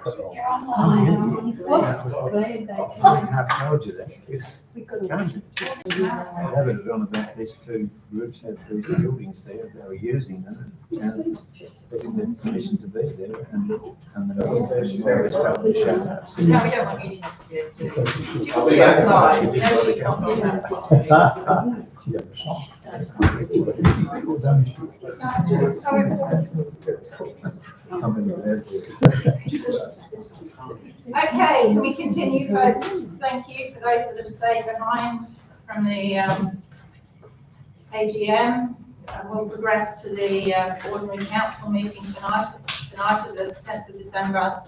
I've told you that. It's I have it on about these two groups have these buildings there, they were using them, and they didn't have permission to be there, and they started to shut up. So, No, we don't want you to be outside. No, she can't be outside. Okay, can we continue, folks? Thank you for those that have stayed behind from the AGM. We'll progress to the ordinary council meeting tonight of the 10th of December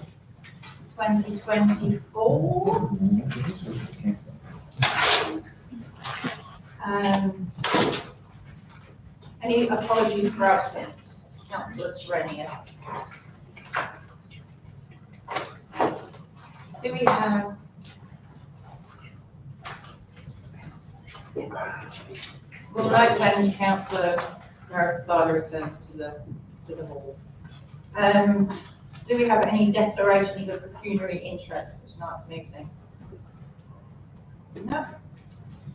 2024. Any apologies for absence? Councillor Sorell. Do we have? We'll note when Councillor Marasada returns to the hall. Do we have any declarations of pecuniary interest for tonight's meeting? No.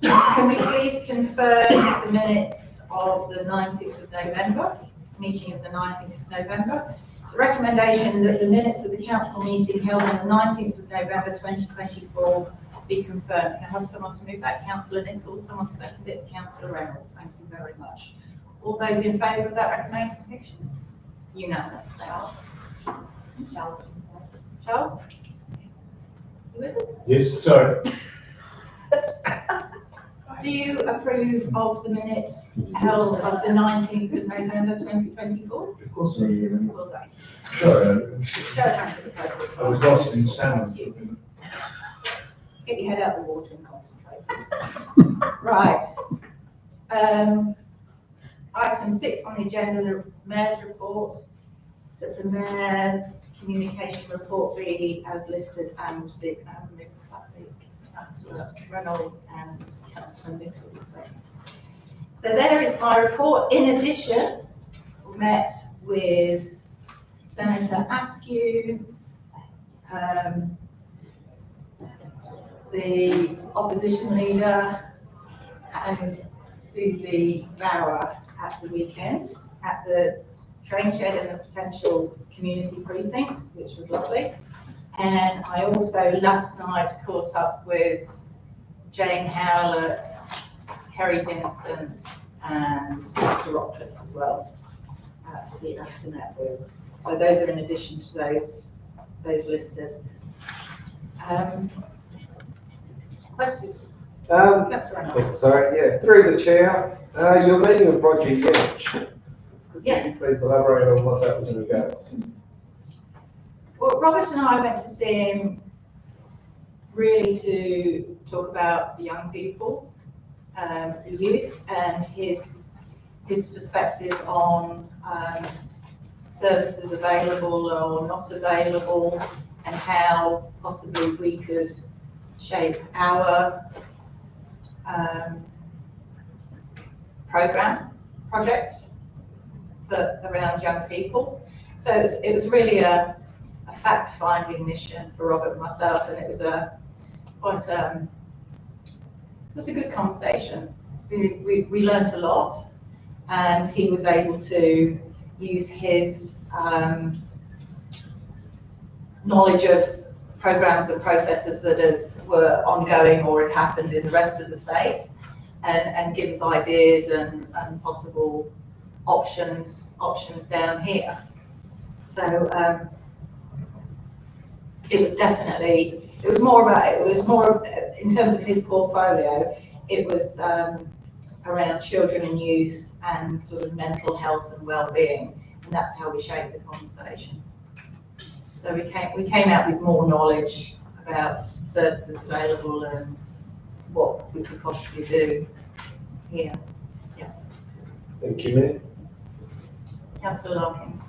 Can we please confirm the minutes of the 19th of November, meeting of the 19th of November? The recommendation that the minutes of the council meeting held on the 19th of November 2024 be confirmed. Can I have someone to move that? Councillor Nichols, someone to second it? Councillor Reynolds, thank you very much. All those in favour of that recommendation? Unanimous, they are. Charles? Charles? You with us? Yes, sorry. Do you approve of the minutes held of the 19th of November 2024? Of course I am. Well done. Sorry, Show of hands at the podium. I was lost in sound. Get your head out of the water and concentrate. Right. Item 6 on the agenda, the Mayor's report, that the Mayor's communication report be as listed and received. Can I have a move for that, please? Councillor Reynolds and Councillor Nichols. So there is my report. In addition, we met with Senator Askew, the opposition leader, and Susie Bauer at the weekend at the train shed in the potential community precinct, which was lovely. And I also last night caught up with Jane Howlett, Kerry Vincent, and Mr. Rockcliffe as well at the afternoon group. So those are in addition to those listed. Questions? Sorry, yeah, through the chair, you're meeting with Roger Yelch. Yes. Could you please elaborate on what that was in regards to? Well, Robert and I went to see him really to talk about the young people, the youth, and his perspective on services available or not available, and how possibly we could shape our project around young people. So it was really a fact-finding mission for Robert and myself, and it was a good conversation. We learned a lot, and he was able to use his knowledge of programs and processes that were ongoing or had happened in the rest of the state, and give us ideas and possible options down here. So it was more in terms of his portfolio, it was around children and youth and sort of mental health and well-being, and that's how we shaped the conversation. So we came out with more knowledge about services available and what we could possibly do here. Yeah. Thank you, Mayor. Councillor Larkins.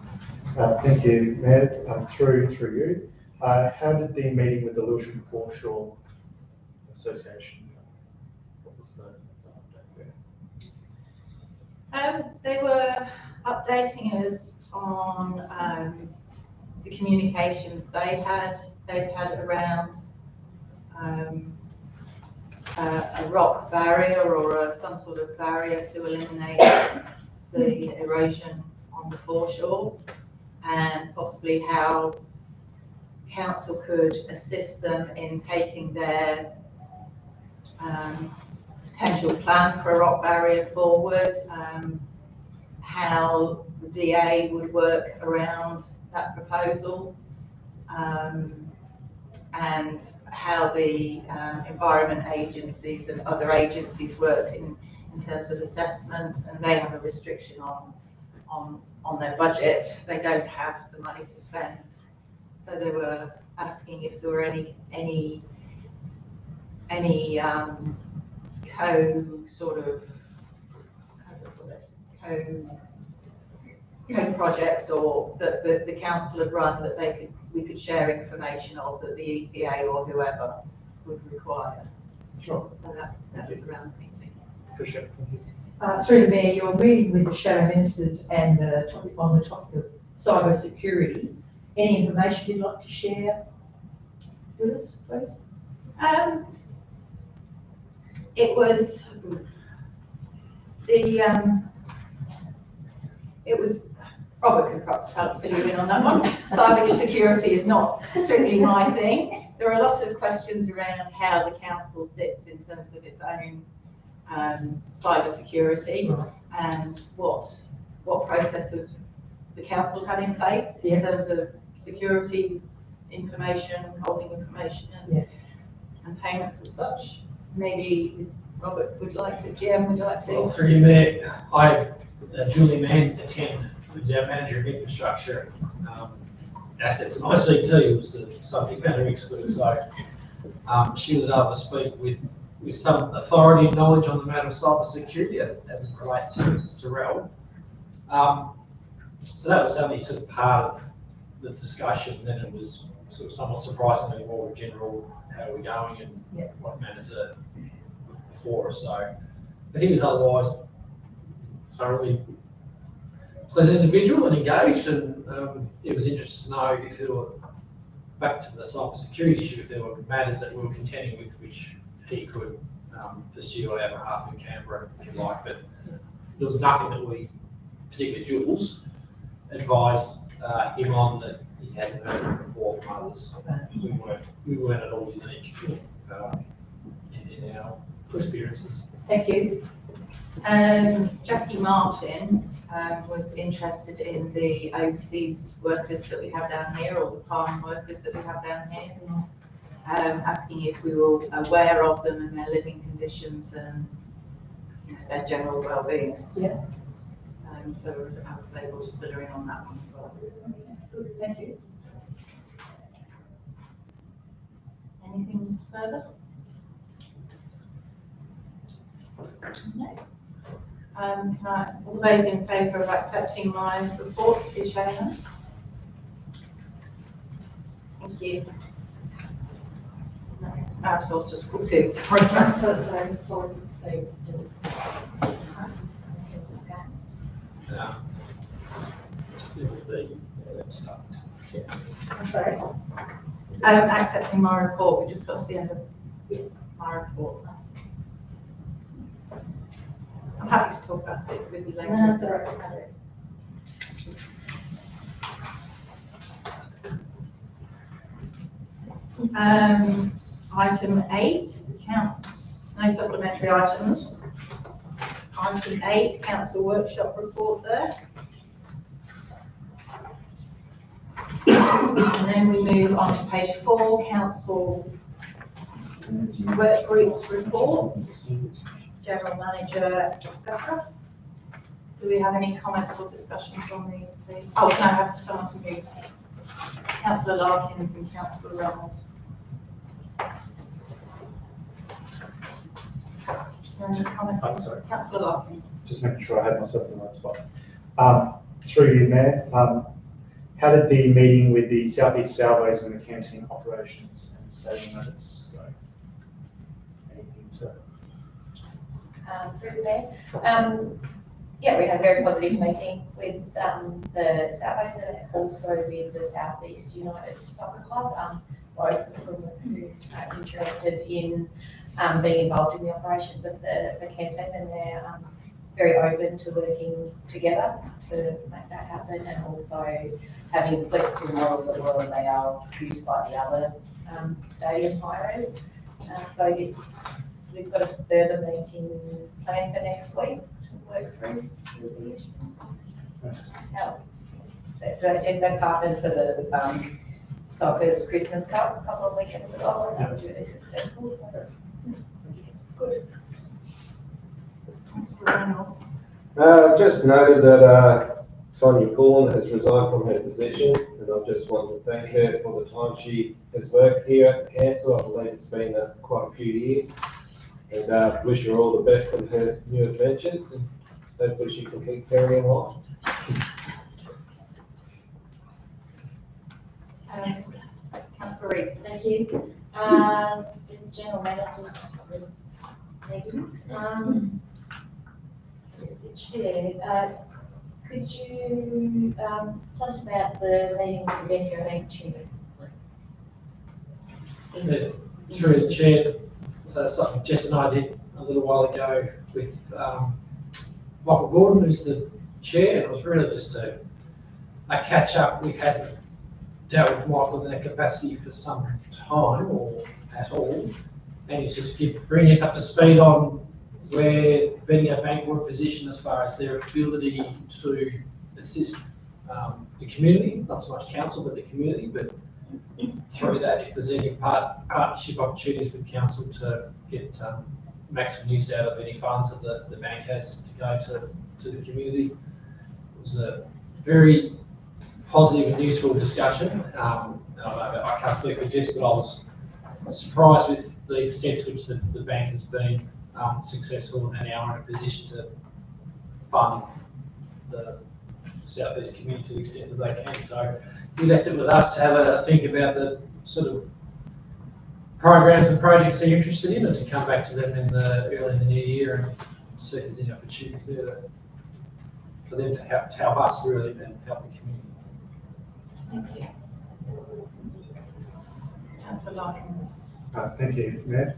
Thank you, Mayor. Through you. How did the meeting with the Lewisham Foreshore Association? What was the update there? They were updating us on the communications they'd had around a rock barrier or some sort of barrier to eliminate the erosion on the foreshore, and possibly how council could assist them in taking their potential plan for a rock barrier forward, how the DA would work around that proposal, and how the environment agencies and other agencies worked in terms of assessment, and they have a restriction on their budget. They don't have the money to spend. So they were asking if there were any co-projects or that the council had run that we could share information of that the EPA or whoever would require. Sure. So that was around the meeting. Appreciate it. Thank you. Through the Mayor, you're meeting with the shadow ministers and on the topic of cyber security. Any information you'd like to share with us, please? It was Robert could perhaps fill you in on that one. Cyber security is not strictly my thing. There are lots of questions around how the council sits in terms of its own cyber security and what processes the council had in place in terms of security information, holding information, and payments and such. Maybe Robert would like to, GM would like to. Well, through you, Mayor, I, Julie Mann, attend, who's our manager of infrastructure assets, and ICT was the subject matter expert, so she was able to speak with some authority and knowledge on the matter of cyber security as it relates to Sorell. So that was only sort of part of the discussion. Then it was sort of somewhat surprisingly more general, how are we going and what matters are before us. So, but he was otherwise thoroughly pleasant individual and engaged, and it was interesting to know if there were, back to the cyber security issue, if there were matters that we were contending with which he could pursue on our behalf in Canberra, if you like. But there was nothing that we, particularly Jules, advised him on that he hadn't heard before from others. We weren't at all unique in our experiences. Thank you. Jackie Martin was interested in the overseas workers that we have down here, or the farm workers that we have down here, asking if we were aware of them and their living conditions and their general well-being. Yeah. So I was able to fill her in on that one as well. Thank you. Anything further? No. All those in favour of accepting my report, please show your hands. Thank you. Marisol's just put in, sorry. It will be, let's start. I'm sorry. Accepting my report, we just got to the end of my report. I'm happy to talk about it with you later. Item 8, accounts, no supplementary items. Item 8, council workshop report there. And then we move on to page 4, council work groups reports, general manager, etc. Do we have any comments or discussions on these, please? Oh, can I have someone to move? Councillor Larkins and Councillor Reynolds. Any comments? I'm sorry. Councillor Larkins. Just making sure I had myself in the right spot. Through you, Mayor, how did the meeting with the Southeast Salvos and the canteen operations and saving limits go? Anything to? Through the Mayor. Yeah, we had a very positive meeting with the South and also with the South East United Soccer Club, both of them who are interested in being involved in the operations of the care team, and they're very open to working together to make that happen, and also having flexible model that will allow use by the other stadium hires. So we've got a further meeting planned for next week to work through the issues. So the agenda carpet for the soccer's Christmas Cup a couple of weekends ago, and that was really successful. It's good. Just noted that Sonia Pullen has resigned from her position, and I just want to thank her for the time she has worked here at the council. I believe it's been quite a few years, and wish her all the best in her new adventures, and hopefully she can keep carrying on. Councillor Reid, thank you. The general manager's meetings. The chair, could you tell us about the meeting with Rebecca and Chair, please? Through the chair, so something Jess and I did a little while ago with Michael Gordon, who's the chair, and it was really just a catch up. We had dealt with Michael in that capacity for some time or at all, and he's just bringing us up to speed on where Bendigo Bank were positioned as far as their ability to assist the community, not so much council, but the community, but through that, if there's any partnership opportunities with council to get maximum use out of any funds that the bank has to go to the community. It was a very positive and useful discussion. I can't speak for Jess, but I was surprised with the extent to which the bank has been successful and now in a position to fund the South East community to the extent that they can. So you left it with us to have a think about the sort of programs and projects they're interested in, and to come back to them early in the new year and see if there's any opportunities there for them to help us really and help the community. Thank you. Councillor Larkins. Thank you, Matt.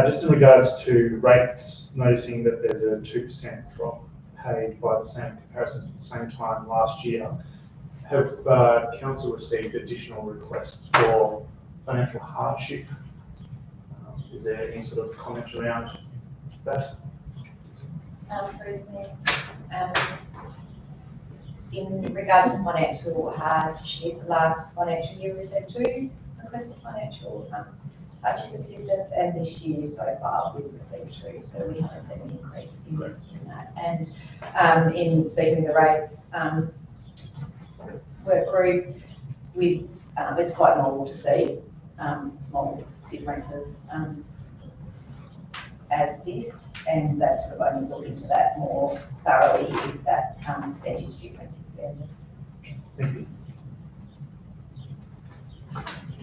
Just in regards to rates, noticing that there's a 2% drop paid by the same comparison to the same time last year, have council received additional requests for financial hardship? Is there any sort of comment around that? In regard to financial hardship, last financial year we received 2 requests for financial hardship assistance, and this year so far we've received 2, so we haven't seen an increase in that. And in speaking of the rates, work group, it's quite normal to see small differences as this, and that's sort of only look into that more thoroughly if that percentage difference expanded. Thank you.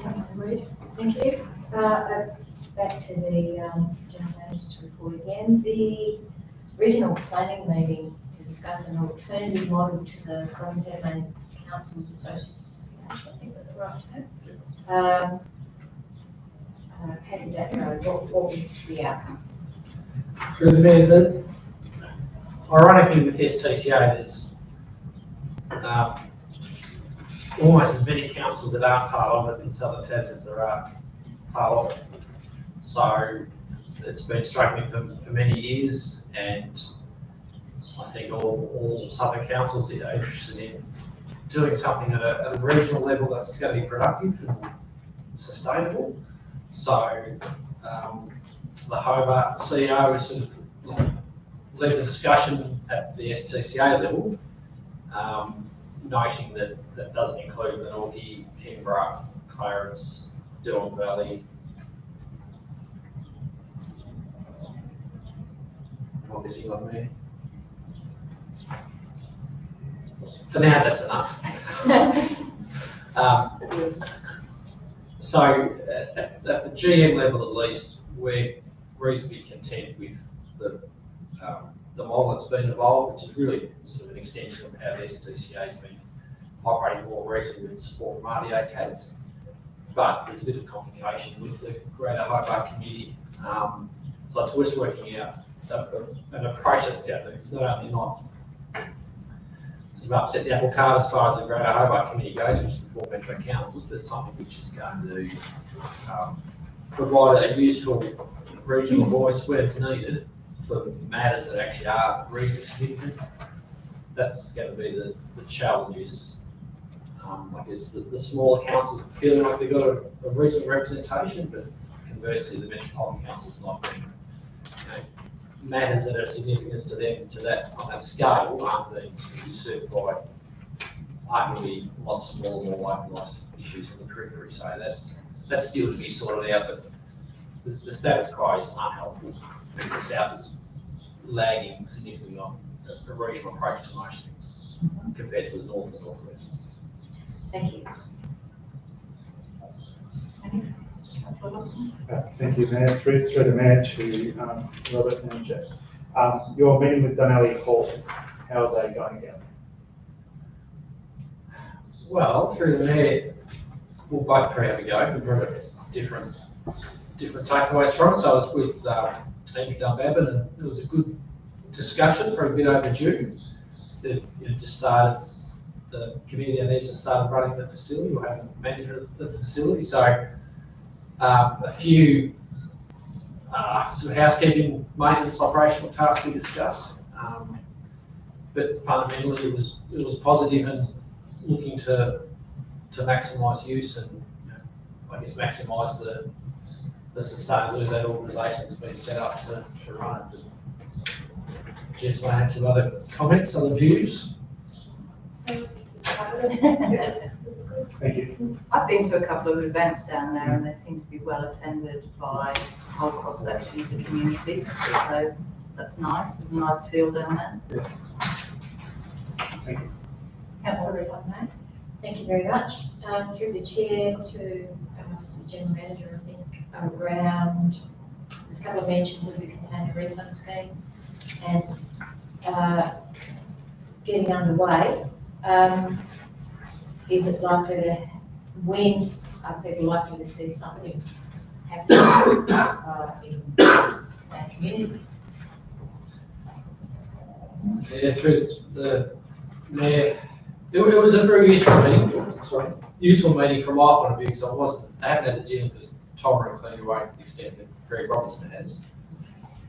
Councillor Reid, thank you. Back to the general manager's report again. The regional planning meeting to discuss an alternative model to the Southern Tasmanian Councils Association. I think that's the right term. How did that go? What was the outcome? Through the mayor, ironically with STCA, there's almost as many councils that aren't part of it in Southern Tas as there are part of it. So it's been struggling for many years, and I think all Southern councils are interested in doing something at a regional level that's going to be productive and sustainable. So the Hobart CEO has sort of led the discussion at the STCA level, noting that that doesn't include the Norgie, Kingborough, Clarence, Dillon Valley. What is he on me? For now, that's enough. So at the GM level, at least, we're reasonably content with the the model that's been evolved, which is really sort of an extension of how the STCA has been operating more recently with support from RDA tags. But there's a bit of complication with the Greater Hobart community. So it's just working out an approach that's going to not only not sort of upset the apple cart as far as the Greater Hobart community goes, which is the 4 metro councils, but something which is going to provide a useful regional voice where it's needed for matters that actually are regionally significant. That's going to be the challenge is, I guess, the smaller councils feeling like they've got a recent representation, but conversely, the metropolitan councils not being, matters that are significant to them on that scale aren't being usurped by arguably lots smaller, more localised issues on the periphery. So that's still to be sorted out, but the status quo is unhelpful. And the south is lagging significantly on a regional approach to most things compared to the north and northwest. Thank you. Thank you, Mayor. Through the Mayor to Robert and Jess. Your meeting with Donnelly Hall, how are they going down? Well, through the Mayor, we'll both probably have a go. We've got different takeaways from it. So I was with Andrew Dunbabin, and it was a good discussion, probably a bit overdue. It just started, the committee down there just started running the facility or having management of the facility. So a few sort of housekeeping, maintenance, operational tasks we discussed, but fundamentally it was positive and looking to maximise use and I guess maximise the sustainability of that organisation's been set up to run it. But Jess, I have some other comments, other views. Thank you. I've been to a couple of events down there and they seem to be well attended by whole cross sections of the community. So that's nice. There's a nice feel down there. Thank you. Councillor Redline. Thank you very much. Through the chair to the general manager, I think around, there's a couple of mentions of the container refund scheme and getting underway. Is it likely to, when are people likely to see something happen in our communities? Yeah, through the Mayor, it was a very useful meeting. Sorry, useful meeting from my point of view because I haven't had the gyms with Tom and cleaned away to the extent that Greg Robinson has.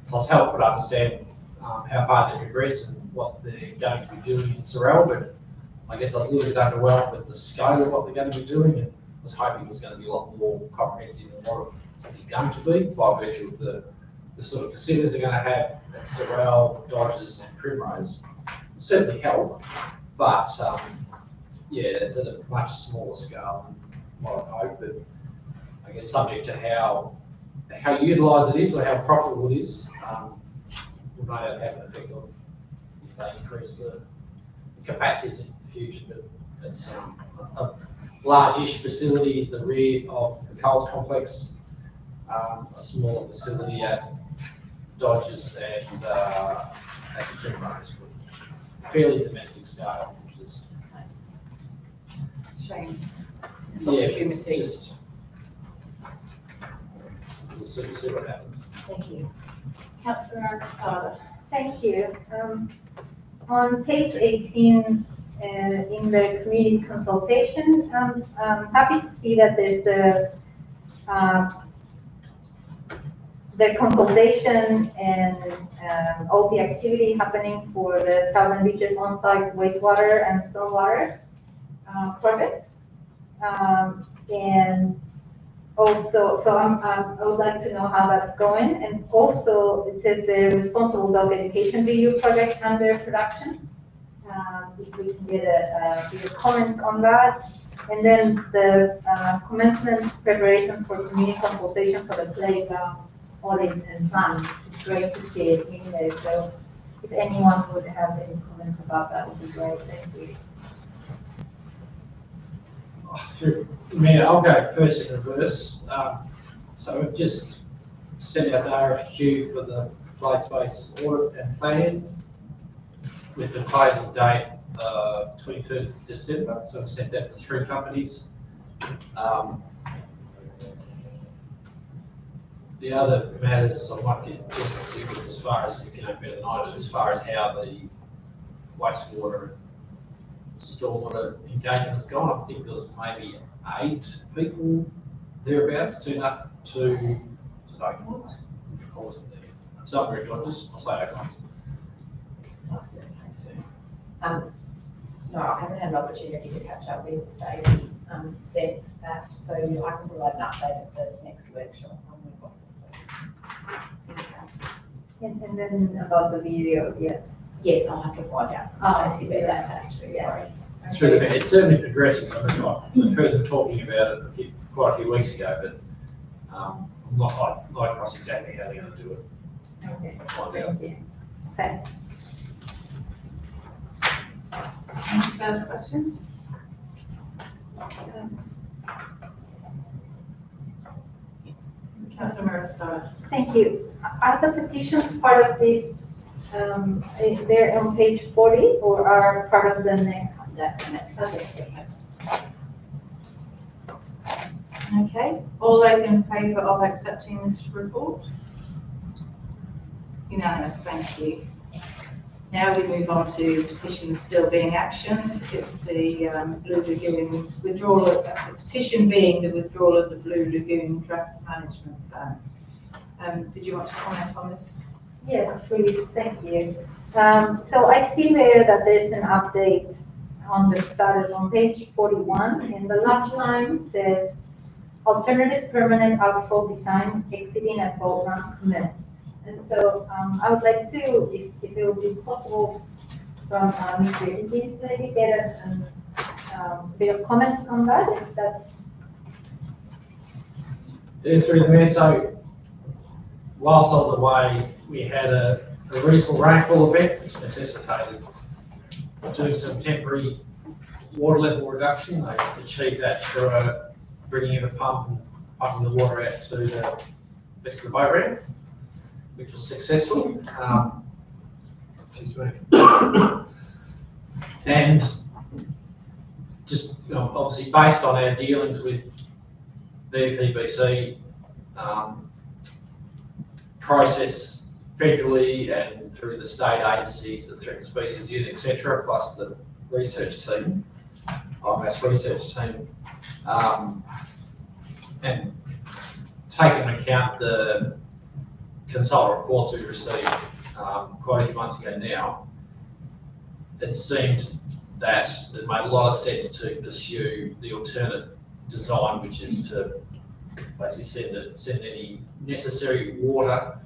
So I was helpful to understand how far they progressed and what they're going to be doing in Sorell, but I guess I was a little bit underwhelmed with the scale of what they're going to be doing and was hoping it was going to be a lot more comprehensive than what it is going to be by virtue of the sort of facilities they're going to have at Sorell, Dodgers and Primrose. Certainly help, but yeah, it's at a much smaller scale than what I hope, but I guess subject to how utilised it is or how profitable it is, will no doubt have an effect on if they increase the capacities in the future, but it's a large-ish facility at the rear of the Coles complex, a smaller facility at Dodgers and at the Primrose with fairly domestic scale, which is Shame. yeah, it's just we'll see what happens. Thank you. Councillor Casada. Thank you. On page 18, in the community consultation, I'm happy to see that there's the consultation and all the activity happening for the Southern Beaches on-site wastewater and stormwater project. And also, so I would like to know how that's going. And also, it says the responsible dog education video project under production. If we can get a comment on that. And then the commencement preparation for community consultation for the playground audit and plan. It's great to see it in there. So if anyone would have any comments about that, would be great. Thank you. Mayor, I'll go first in reverse. So we've just sent out the RFQ for the play space audit and plan with the closing date, 23rd of December, so I've sent that to 3 companies. The other matters I might get just to do with as far as, if you know better than I do, as far as how the wastewater and stormwater engagement has gone. I think there was maybe 8 people thereabouts turned up to Oaklands. I wasn't there. Somewhere in Dodgers, I'll say Oaklands. No, I haven't had an opportunity to catch up with Stacey since that, so I can provide an update at the next workshop on what And then about the video, yes. Yes, I'll have to find out. Stacey, about that too, sorry. Through the, it's certainly progressing. So I've heard them talking about it quite a few weeks ago, but I'm not across exactly how they're going to do it. Okay, I'll find out. thank you. Okay. Any further questions? Councillor Marisol. Thank you. Are the petitions part of this, is there on page 40 or are part of the next? That's next. Okay, all those in favour of accepting this report? Unanimous, thank you. Now we move on to petitions still being actioned. It's the Blue Lagoon withdrawal, the petition being the withdrawal of the Blue Lagoon draft management plan. Did you want to comment on this? Yes, really, thank you. So I see there that there's an update on the status on page 41, and the last line says, alternative permanent outfall design exiting at Bolton commenced. And so I would like to, if it would be possible from Mr. Edith, maybe get a bit of comments on that, if that's. Yeah, through the mayor. So whilst I was away, we had a reasonable rainfall event which necessitated doing some temporary water level reduction. They achieved that through bringing in a pump and pumping the water out to the next to the boat ramp, which was successful. Excuse me. And just obviously based on our dealings with the PBC process federally and through the state agencies, the Threatened Species Unit, etc., plus the research team, IMAS research team, and take into account the consultant reports we received quite a few months ago now, it seemed that it made a lot of sense to pursue the alternate design, which is to basically send any necessary water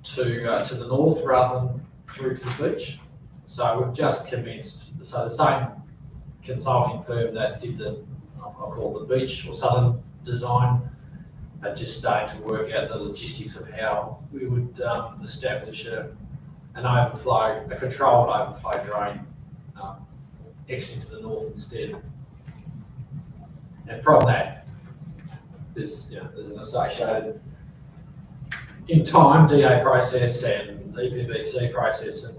to the north rather than through to the beach. So we've just commenced, so the same consulting firm that did the, I'll call it the beach or southern design, are just starting to work out the logistics of how we would establish an overflow, a controlled overflow drain exiting to the north instead. And from that, there's an associated, in time, DA process and EPBC process, and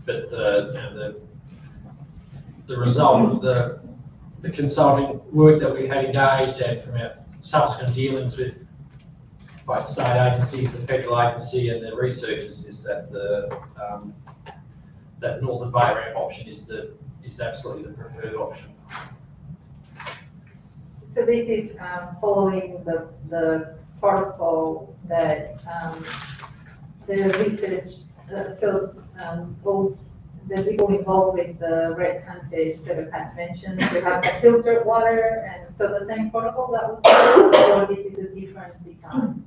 but the result of the consulting work that we had engaged and from our subsequent dealings with both state agencies, the federal agency and the researchers is that that Northern Bay ramp option is absolutely the preferred option. So this is following the protocol that the research, both the people involved with the red handfish sort of had mentioned to have the filtered water, and so the same protocol that was followed, or this is a different design?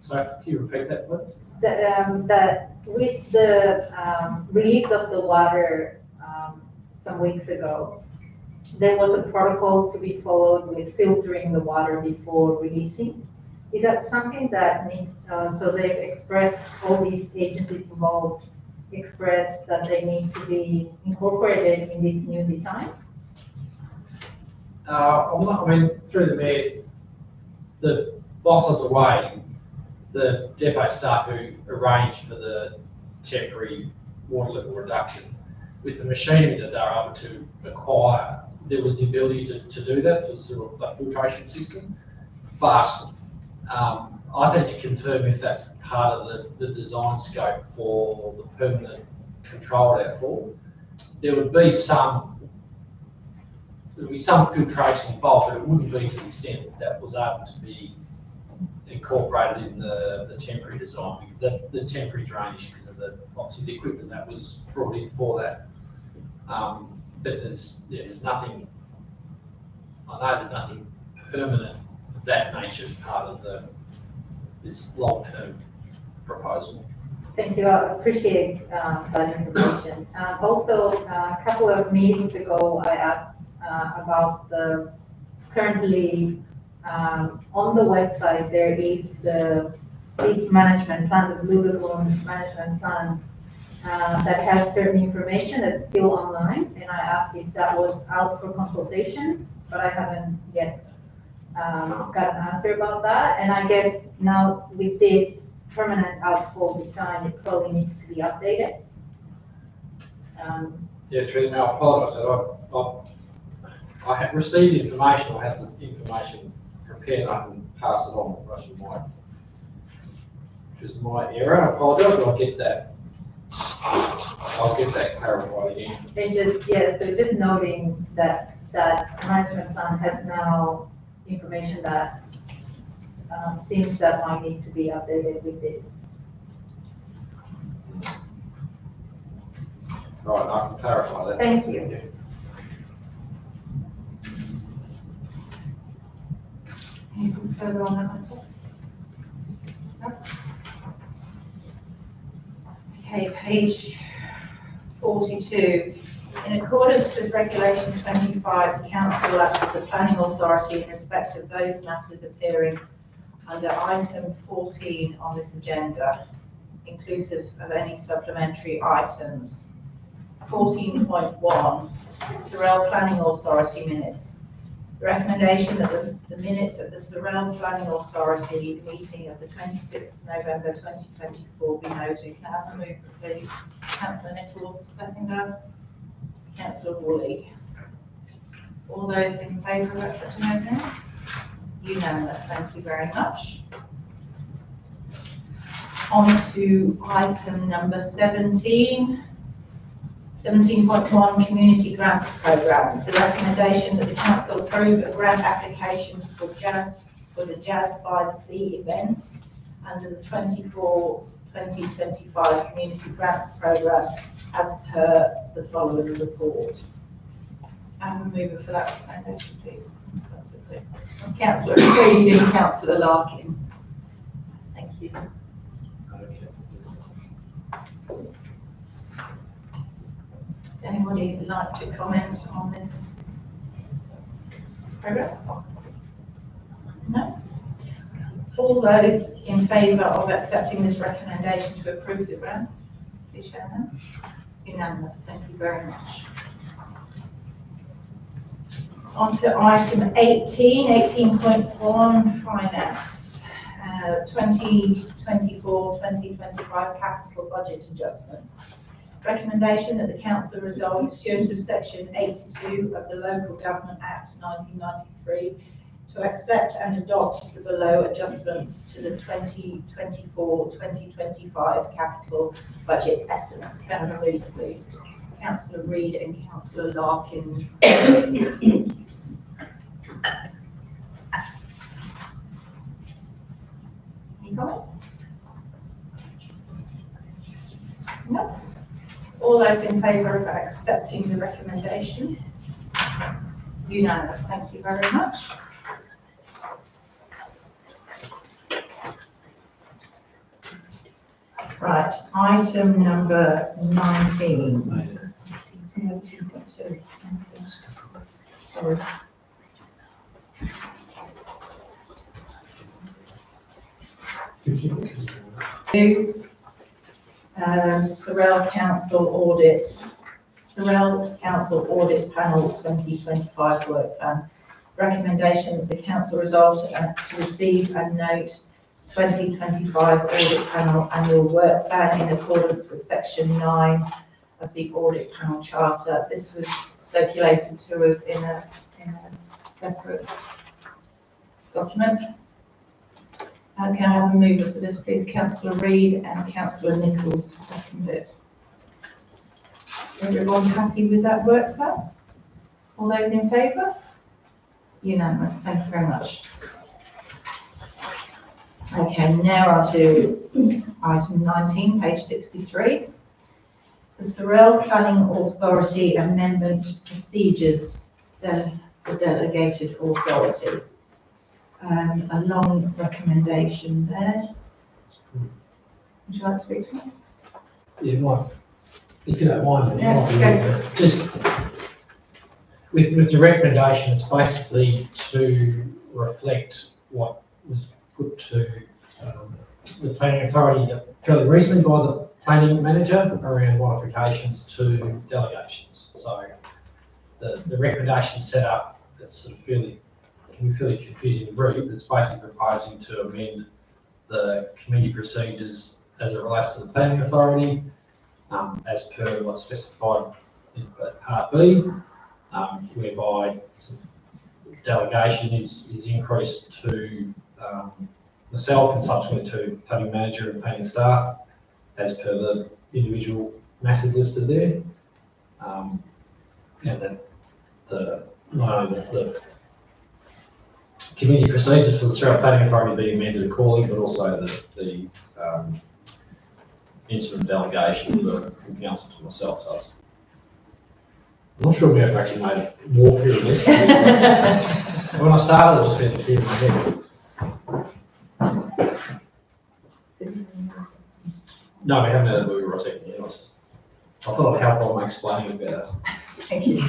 So can you repeat that, please? That with the release of the water some weeks ago, there was a protocol to be followed with filtering the water before releasing. Is that something that needs, so they've expressed, all these agencies involved expressed that they need to be incorporated in this new design? I mean, through the mayor, whilst I was away, the depot staff who arranged for the temporary water level reduction, with the machinery that they were able to acquire, there was the ability to do that through a filtration system. But I need to confirm if that's part of the design scope for the permanent controlled outfall. There would be some filtration involved, but it wouldn't be to the extent that was able to be incorporated in the temporary design, the temporary drainage, because of obviously the equipment that was brought in for that. But there's nothing, I know there's nothing permanent of that nature as part of this long-term proposal. Thank you, I appreciate that information. Also, a couple of meetings ago, I asked about the currently on the website, there is the waste management plan, the Blue Lagoon management plan that has certain information that's still online, and I asked if that was out for consultation, but I haven't yet got an answer about that. And I guess now with this permanent outfall design, it probably needs to be updated. Yeah, through the mail, I apologise. I have received information, I have the information prepared, I can pass it on, which is my error. I apologise, but I'll get that clarified again. It's just, yeah, so just noting that management plan has now information that seems that might need to be updated with this. Right, I can clarify that. Thank you. Yeah. Anything further on that matter? No? Okay, page 42. In accordance with Regulation 25, the Council will act as a planning authority in respect of those matters appearing under item 14 on this agenda, inclusive of any supplementary items. 14.1, Sorell Planning Authority minutes. The recommendation that the minutes of the Sorell Planning Authority meeting of the 26th of November 2024 be noted. Can I have a mover, please? Councillor Nichols, seconder. Councillor Woolley. All those in favour of accepting those minutes? Unanimous, thank you very much. On to item number 17. 17.1 Community Grants Programme. The recommendation that the Council approve a grant application for the Jazz by the Sea event under the 2024-2025 Community Grants Programme as per the following report. And a mover for that recommendation, please. Councillor Reid and Councillor Larkin. Thank you. Anybody would like to comment on this programme? No? All those in favour of accepting this recommendation to approve the grant, please show hands. Unanimous, thank you very much. On to item 18.1 finance, 2024-2025 capital budget adjustments. Recommendation that the Council resolve pursuant of section 82 of the Local Government Act 1993 to accept and adopt the below adjustments to the 2024-2025 capital budget estimates. Can I read, please? Councillor Reid and Councillor Larkins. Any comments? No. All those in favour of accepting the recommendation? Unanimous, thank you very much. Right, item number 19. Sorry. Sorell Council Audit, Sorell Council Audit Panel 2025 Work Plan. recommendation that the council resolve to receive and note 2025 audit panel annual work plan in accordance with section 9 of the audit panel charter. This was circulated to us in a separate document. Can I have a mover for this, please? Councillor Reid and Councillor Nichols to second it. Everyone happy with that work plan? All those in favour? Unanimous, thank you very much. Okay, now on to item 19, page 63. The Sorell Planning Authority Amendment Procedures, the delegated authority. A long recommendation there. Would you like to speak to it? Yeah, might, if you don't mind, Yeah, go. just with the recommendation, it's basically to reflect what was put to the planning authority fairly recently by the planning manager around modifications to delegations. So the recommendation set up, that's sort of can be fairly confusing to read, but it's basically proposing to amend the committee procedures as it relates to the planning authority, as per what's specified in part B, whereby delegation is increased to myself and subsequently to planning manager and planning staff, as per the individual matters listed there. And that not only the committee procedures for the Sorell Planning Authority be amended accordingly, but also the instrument delegation from council to myself. So I'm not sure if I've actually made it more clear than this. When I started, it was fairly clear in my head. No, we haven't had a movie or a second yet. I thought I'd help on explaining it better. Thank you.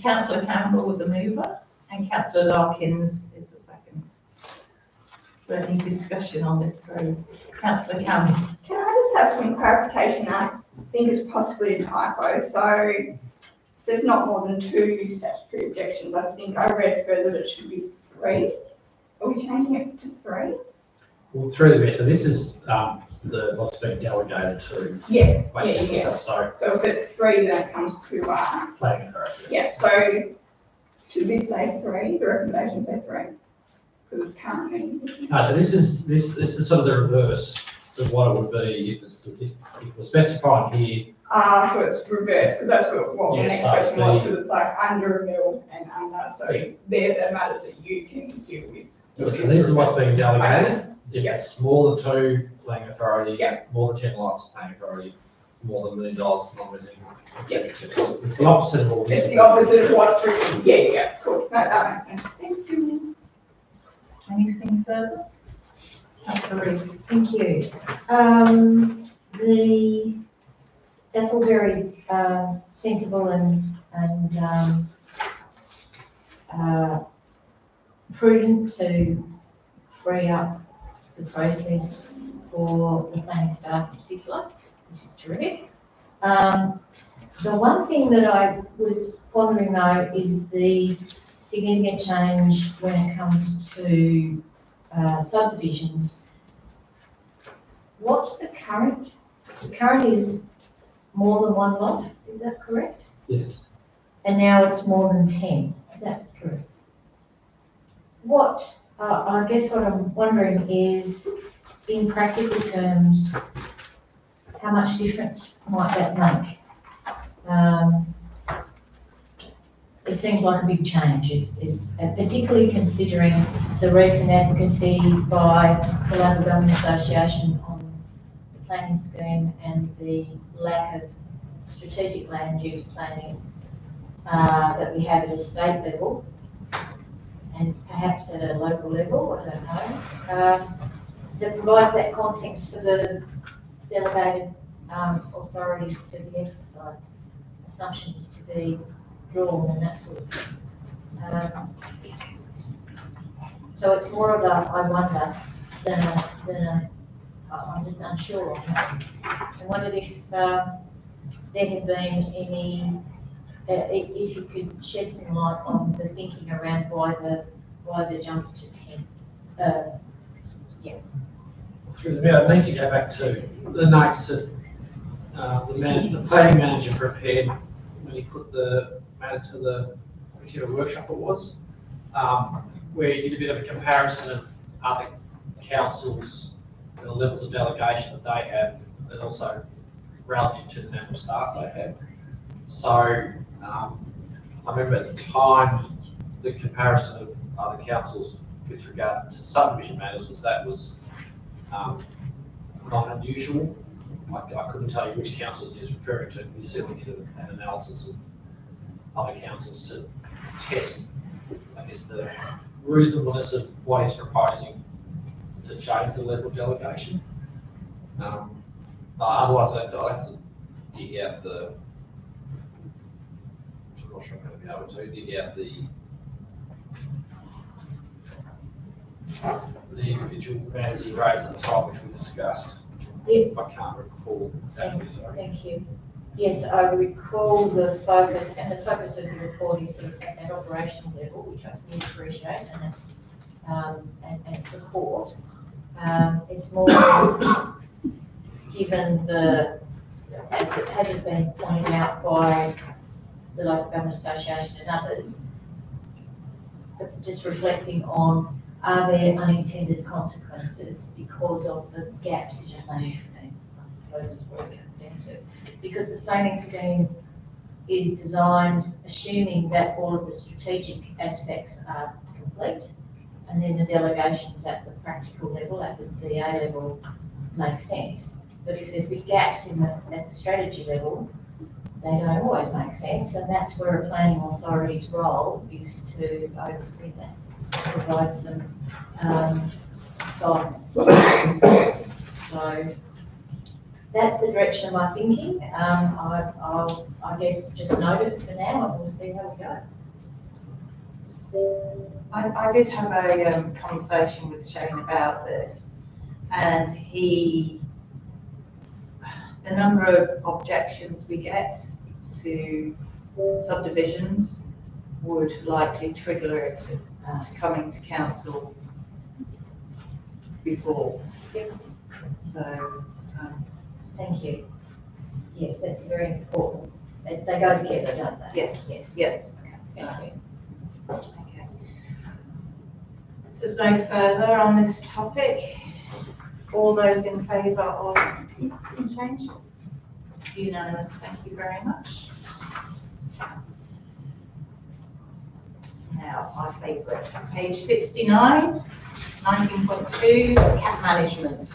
Councillor Campbell was the mover and Councillor Larkins is the second. Is there any discussion on this group? Councillor Campbell. Can I just have some clarification? I think it's possibly a typo. So there's not more than 2 statutory objections. I think I read further that it should be 3. Are we changing it to 3? Well, through the rest, so this is what's been delegated to. Yeah. So So if it's 3, then it comes to us. planning authority. Yeah, so should we say 3? The recommendation say 3? Because it's currently. No, so this is sort of the reverse of what it would be if we're specifying here. So it's reversed, because that's what the Yeah, next so question was, the- because it's like under a mill and under, so they're the matters that you can deal with. So this is what's being delegated. If Yeah. it's more than 2, planning authority. Yeah. More than 10 lots, planning authority. More than $1 million, non-resident. It's the opposite of all this. It's the opposite of what's written. Yeah, cool. No, that makes sense. Thank you. Anything further? Councillor Reid. Thank you. That's all very sensible and prudent to free up the process for the planning staff in particular, which is terrific. The one thing that I was pondering though is the significant change when it comes to subdivisions. What's the current? The current is more than 1 lot, is that correct? Yes. And now it's more than 10, is that correct? What, I guess what I'm wondering is, in practical terms, how much difference might that make? It seems like a big change, and particularly considering the recent advocacy by the Local Government Association on the planning scheme and the lack of strategic land use planning that we have at a state level and perhaps at a local level, I don't know, that provides that context for the delegated authority to be exercised, assumptions to be drawn and that sort of thing. So it's more of a I wonder than a I'm just unsure on that. I wondered if there had been any if you could shed some light on the thinking around why the jump to 10. Through the mayor, I need to go back to the notes that the planning manager prepared when he put the matter to the whichever workshop it was, where he did a bit of a comparison of other councils and the levels of delegation that they have, and also relative to the number of staff they have. So I remember at the time the comparison of other councils with regard to subdivision matters was not unusual. I couldn't tell you which councils he was referring to. We certainly did an analysis of other councils to test, I guess, the reasonableness of what he's proposing to change the level of delegation. Otherwise, I'd have to dig out the. I'm not sure I'm going to be able to dig out the individual matters he raised at the time, which we discussed. If I can't recall exactly, sorry. Thank you. Yes, I recall the focus, and the focus of the report is sort of at that operational level, which I really appreciate, and that's, and support. It's more given as has been pointed out by the Local Government Association and others, just reflecting on, are there unintended consequences because of the gaps in the planning scheme? I suppose is what it comes down to. Because the planning scheme is designed assuming that all of the strategic aspects are complete, and then the delegations at the practical level, at the DA level, make sense. But if there's big gaps at the strategy level, they don't always make sense, and that's where a planning authority's role is to oversee that. Provide some guidance. So that's the direction of my thinking. I'll, I guess, just note it for now, and we'll see how we go. I did have a conversation with Shane about this, and the number of objections we get to subdivisions would likely trigger it to coming to council before. So, Thank you. Yes, that's very important. They go together, don't they? yes, Yes. okay. Thank you. Okay. If there's no further on this topic, all those in favour of this change? Unanimous, thank you very much. Now, my favourite, page 69, 19.2, cat management.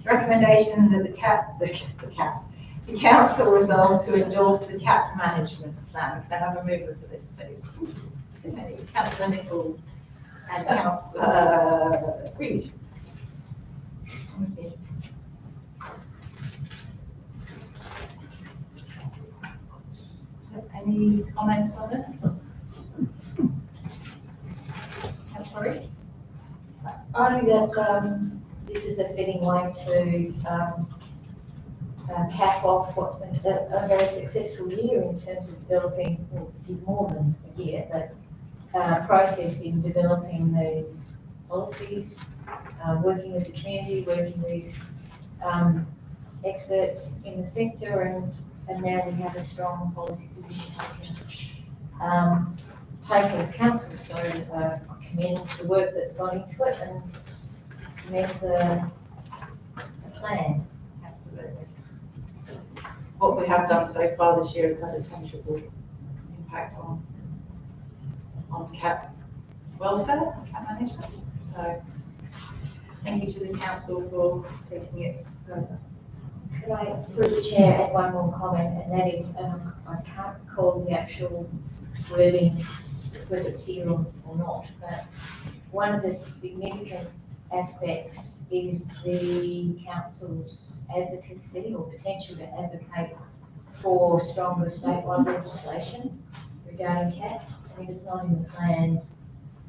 Recommendation that the council resolve to endorse the cat management plan. Can I have a mover for this, please? Councillor Nichols and Councillor Reid. Any comments on this? Councillor? Only that this is a fitting way to cap off what's been a very successful year in terms of developing, well, did more than a year, but process in developing these policies, working with the community, working with experts in the sector, and now we have a strong policy position we can take as council. So I commend the work that's gone into it and commend the plan. Absolutely. What we have done so far this year has had a tangible impact on cat welfare, cat management. So thank you to the council for taking it further. Could I, through the chair, add one more comment, and that is, I can't recall the actual wording, whether it's here or not, but one of the significant aspects is the council's advocacy or potential to advocate for stronger statewide legislation regarding cats. And if it's not in the plan,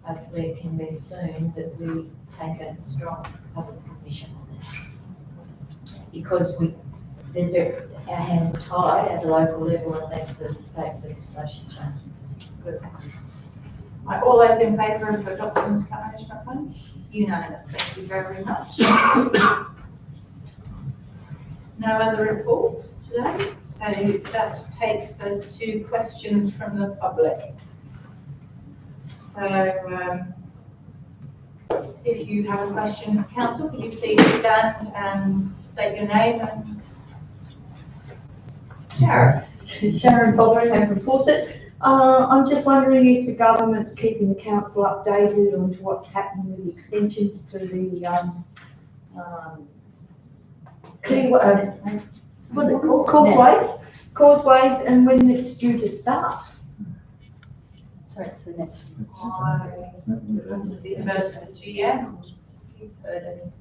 hopefully it can be soon that we take a strong public position on that. Because our hands are tied at a local level unless the state legislation changes. Right, all those in favour of adopting this plan management plan? Unanimous, thank you very much. No other reports today, so that takes us to questions from the public. So, if you have a question for council, could you please stand and state your name and Sharon Baldwin, I'm from Fawcett. I'm just wondering if the government's keeping the council updated on what's happening with the extensions to the, what are they called? Causeways, and when it's due to start. So it's the next. the version of the GM? You've heard anything?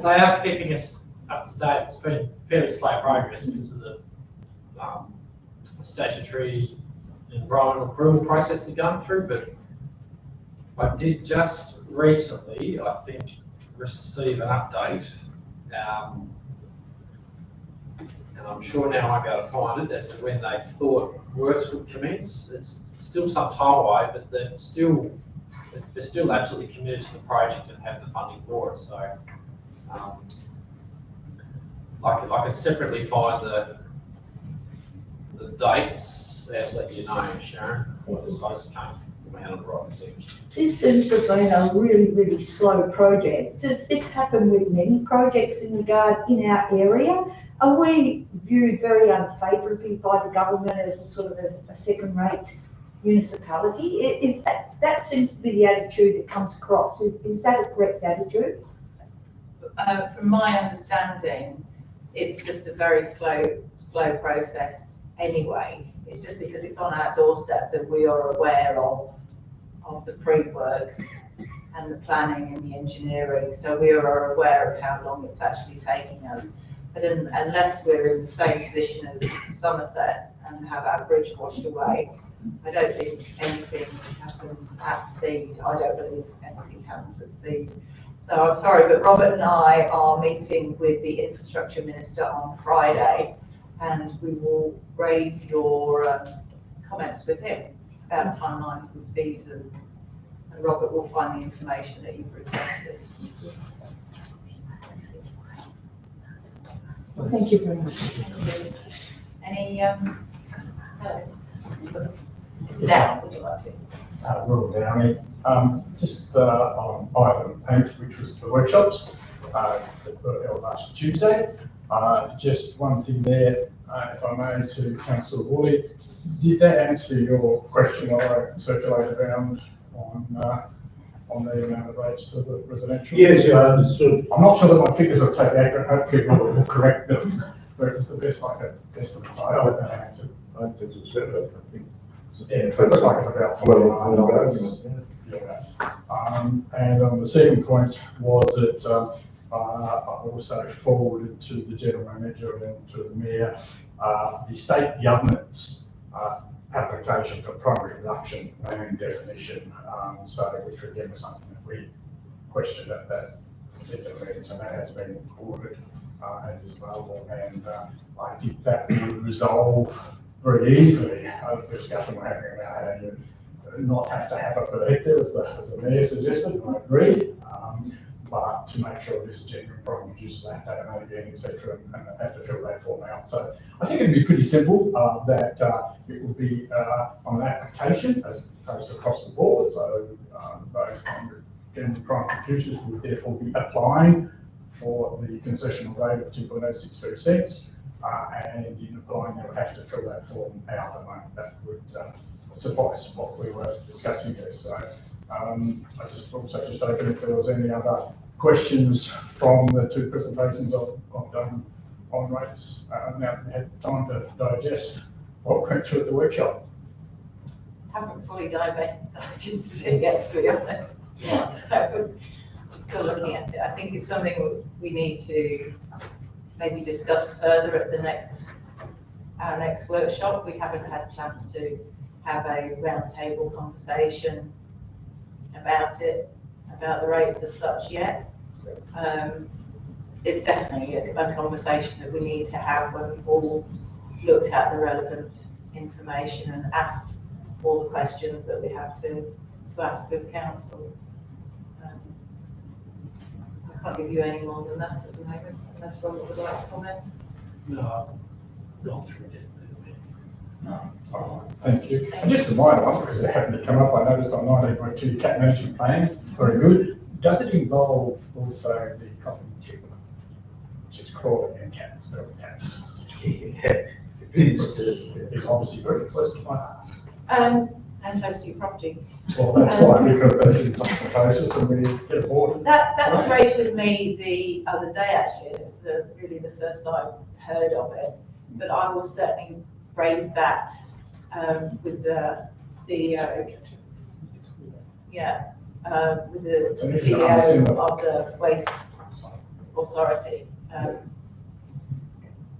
They are keeping us up to date. It's been fairly slow progress because of the statutory environmental approval process they're going through, but I did just recently, I think, receive an update, and I'm sure now I might be able to find it as to when they thought works would commence. It's still some time away, but they're still absolutely committed to the project and have the funding for it. So I can separately find the dates and let you know, Sharon. I just can't put my hand on the right second. This seems to have been a really, really slow project. Does this happen with many projects in our area? Are we viewed very unfavourably by the government as sort of a second-rate municipality? Is that seems to be the attitude that comes across? Is that a correct attitude? From my understanding, it's just a very slow process anyway. It's just because it's on our doorstep that we are aware of the pre-works and the planning and the engineering. So we are aware of how long it's actually taking us. But unless we're in the same position as Somerset and have our bridge washed away, I don't think anything happens at speed. I don't believe anything happens at speed. So I'm sorry, but Robert and I are meeting with the Infrastructure Minister on Friday, and we will raise your comments with him about timelines and speed, and Robert will find the information that you've requested. Thank you very much. Any, Mr. Down, would you like to? Will Downey, just on item 8, which was the workshops that were held last Tuesday. Just one thing there, if I may, to Councillor Woolley. Did that answer your question I circulated around on the amount of rates to the residential? Yes, I understood. I'm not sure that my figures are totally accurate. Hopefully we'll correct them, but it was the best I could estimate. So I hope that answered. I think. Yeah, so it looks like it's about $49. Yeah. And the second point was that I also forwarded to the general manager and to the mayor the state government's application for primary production and definition. So which again was something that we questioned at that particular meeting, so that has been forwarded and is available. And I think that will resolve very easily the discussion we're having about how you not have to have a per hectare, as the mayor suggested, and I agree, but to make sure this genuine problem produces that data again, etc., and have to fill that form out. So I think it'd be pretty simple that it would be on an application as opposed to across the board. So those general prime producers would therefore be applying for the concessional rate of 2.063 cents. And in applying, they would have to fill that form out, and that would suffice what we were discussing there. So I just also just open if there was any other questions from the two presentations I've done on rates. Now we had time to digest what went through at the workshop. Haven't fully digested it yet, to be honest. So I'm still looking at it. I think it's something we need to maybe discuss further at our next workshop. We haven't had a chance to have a roundtable conversation about it, about the rates as such yet. it's definitely a conversation that we need to have when we've all looked at the relevant information and asked all the questions that we have to ask of council. I can't give you any more than that at the moment, unless Robert would like to comment. No, I've gone through it. No, all right, thank you. And just a minor one, because it happened to come up, I noticed on 19.2 cat management plan, very good. Does it involve also the coffin tip, which is crawling and cats, feral cats? It's obviously very close to my heart. And close to your property. Well, that's why, because that is not the closest and we get aboard. That was raised with me the other day, actually. It was really the first I heard of it. But I will certainly raise that with the CEO. Yeah, with the CEO of the Waste Authority.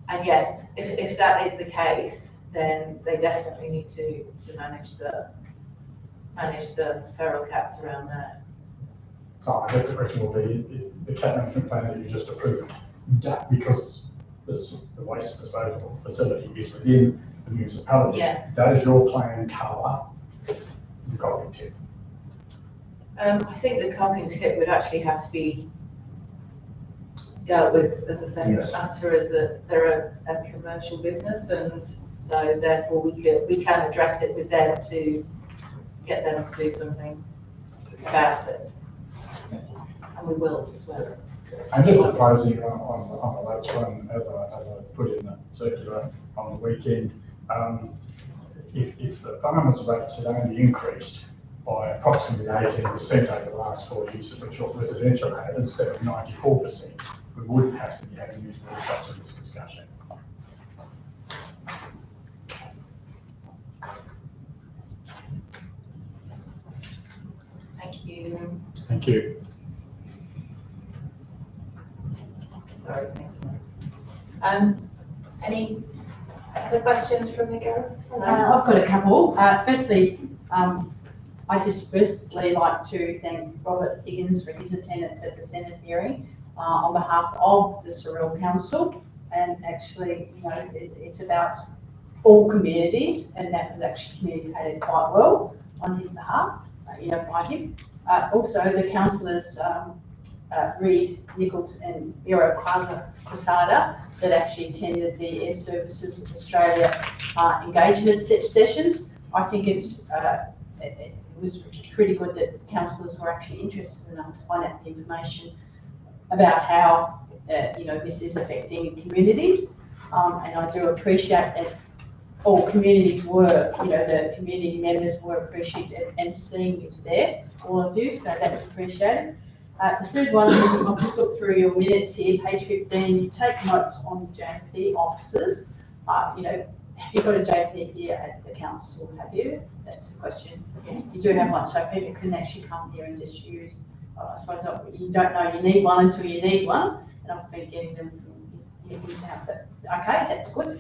And yes, if that is the case, then they definitely need to manage the feral cats around there. So I guess the question will be, the cat management plan that you just approved, that because the waste disposal facility is within the municipality. Yes. That is your plan cover the coffin tip. I think the coffin tip would actually have to be dealt with as a separate matter, as they're a commercial business, and so therefore we can address it with them to get them to do something about it, and we will as well. And just proposing on the last one, as I put in the circular on the weekend, if the farmers' rates had only increased by approximately 18% over the last 4 years, which residential had, instead of 94%, we wouldn't have to be having these workshops in this discussion. Thank you. Thank you. Sorry. Any other questions from the girl? I've got a couple. Firstly, I just firstly like to thank Robert Higgins for his attendance at the Senate hearing on behalf of the Sorell Council. And actually, you know, it's about all communities, and that was actually communicated quite well on his behalf, by him. Also, the councillors, Reid, Nichols and Miro Quesada, that actually attended the Air Services Australia engagement sessions. I think it was pretty good that councillors were actually interested enough to find out the information about how this is affecting communities, and I do appreciate that all communities were, the community members were appreciative and seeing this there, all of you, so that was appreciated. The third one is, I've just looked through your minutes here, page 15, you take notes on JP officers. Have you got a JP here at the council, have you? That's the question. Yes, you do have one, so people can actually come here and just use, I suppose you don't know you need one until you need one, and I've been getting them from your house, but okay, that's good.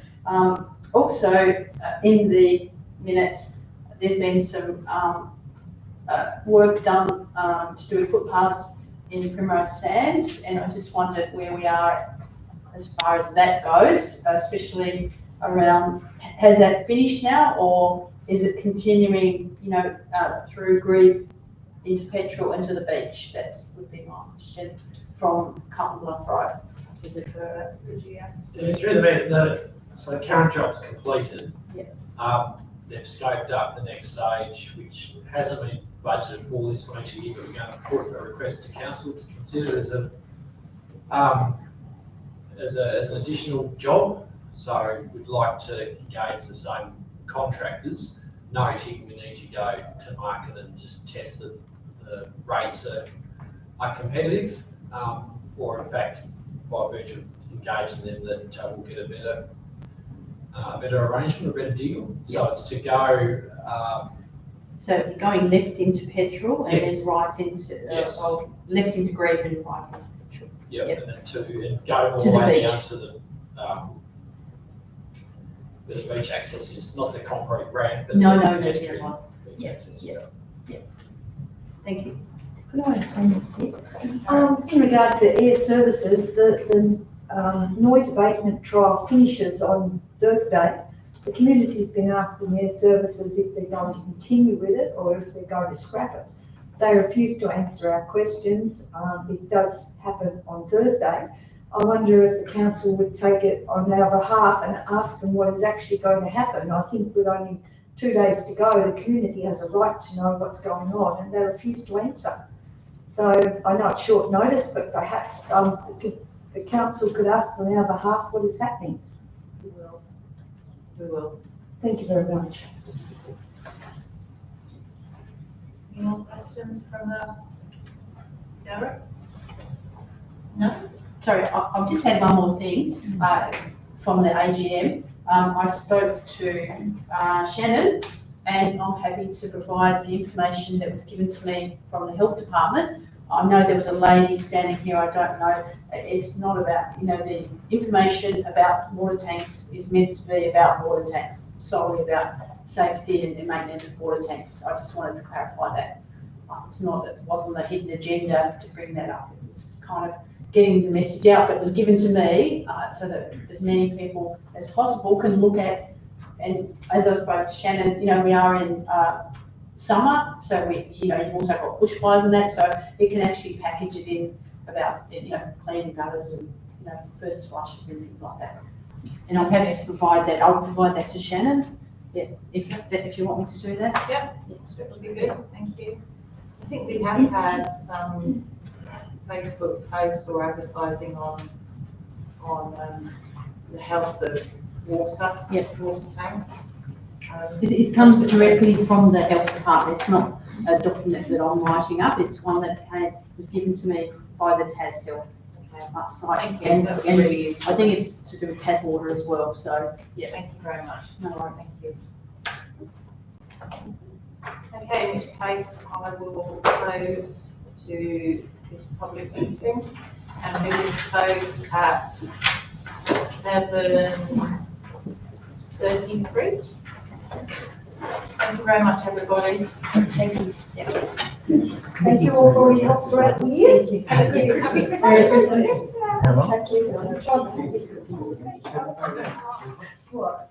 Also, in the minutes, there's been some work done to do with footpaths in Primrose Sands, and I just wondered where we are as far as that goes, especially around, has that finished now, or is it continuing, through Grebe into Petrel into the beach? That would be my question from Carlton Bluff Road. To defer that to the GA. Yeah, through so the current job's completed. Yeah. They've scoped up the next stage, which hasn't been budgeted for this financial year, but we're going to put a request to council to consider as an additional job. So we'd like to engage the same contractors, noting we need to go to market and just test that the rates are competitive, or in fact, by virtue of engaging them, that we'll get a better arrangement, a better deal. So it's to go. So going left into Petrel and Yes. then right into, Yes. left into Grebe and right into Petrel. Yep. Yep. And then go all To the the way beach. down to the beach access is, not the concrete ramp, but No, the no, no, pedestrian yeah, beach yeah, access. yeah. Thank you. Could I in regard to air services, the noise abatement trial finishes on Thursday. The community's been asking air services if they're going to continue with it or if they're going to scrap it. They refuse to answer our questions. It does happen on Thursday. I wonder if the council would take it on our behalf and ask them what is actually going to happen. I think with only 2 days to go, the community has a right to know what's going on, and they refuse to answer. So I know it's short notice, but perhaps the council could ask on our behalf what is happening. We will. We will. Thank you very much. Any more questions from Derek? No? Sorry, I've just had one more thing from the AGM. I spoke to Shannon, and I'm happy to provide the information that was given to me from the health department. I know there was a lady standing here, I don't know, it's not about, the information about water tanks is meant to be about water tanks, solely about safety and maintenance of water tanks. I just wanted to clarify that. It wasn't a hidden agenda to bring that up. It was kind of getting the message out that was given to me, so that as many people as possible can look at. And as I spoke to Shannon, we are in summer, so you've also got bushfires and that, so it can actually package it in about, cleaning gutters and, first flushes and things like that. And I'm happy to provide that. I'll provide that to Shannon. Yeah, if you want me to do that. Yep, that would be good, thank you. I think we have had some Facebook posts or advertising on the health of water, water tanks. It comes directly from the health department. It's not a document that I'm writing up. It's one that was given to me by the Tas Health site. Thank you. And, That's and really useful. I think it's to do with Tas Water as well. So yeah. Thank you very much. No worries. Thank you. Okay, in which case I will close to this public meeting, and we will close at 7:33. Thank you very much, everybody. Thank you. Yeah. Thank you all for your help throughout the year. Thank you. Merry Christmas. Hello? Thank you. What?